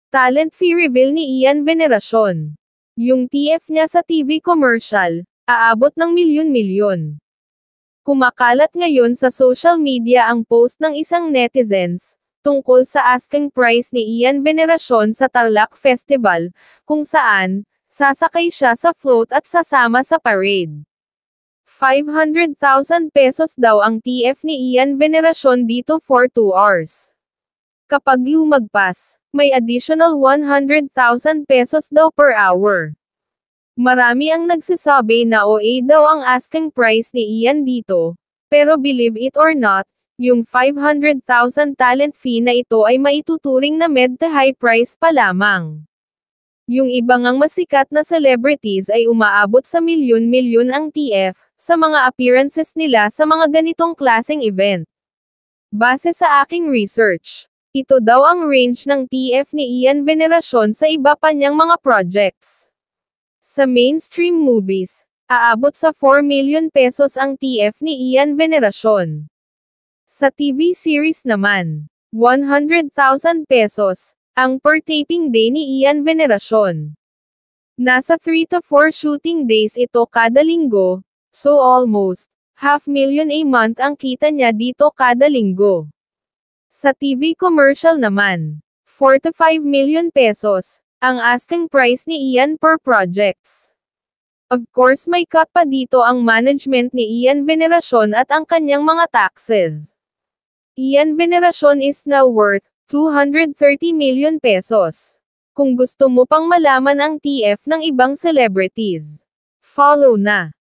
Talent fee reveal ni Ian Veneracion. Yung TF niya sa TV commercial, aabot ng milyon-milyon. Kumakalat ngayon sa social media ang post ng isang netizens, tungkol sa asking price ni Ian Veneracion sa Tarlac Festival, kung saan, sasakay siya sa float at sasama sa parade. 500,000 pesos daw ang TF ni Ian Veneracion dito for 2 hours. Kapag lumagpas, may additional 100,000 pesos daw per hour. Marami ang nagsasabi na OA daw ang asking price ni Ian dito, pero believe it or not, yung 500,000 talent fee na ito ay maituturing na mid to high price pa lamang. Yung ibang ang masikat na celebrities ay umaabot sa milyon-milyon ang TF, sa mga appearances nila sa mga ganitong klaseng event. Base sa aking research, ito daw ang range ng TF ni Ian Veneracion sa iba pa niyang mga projects. Sa mainstream movies, aabot sa 4 million pesos ang TF ni Ian Veneracion. Sa TV series naman, 100,000 pesos, ang per taping day ni Ian Veneracion. Nasa 3 to 4 shooting days ito kada linggo, so almost, 500,000 a month ang kita niya dito kada linggo. Sa TV commercial naman, 4 to 5 million pesos, ang asking price ni Ian per projects. Of course may cut pa dito ang management ni Ian Veneracion at ang kanyang mga taxes. Ian Veneracion is now worth 230 million pesos. Kung gusto mo pang malaman ang TF ng ibang celebrities, follow na.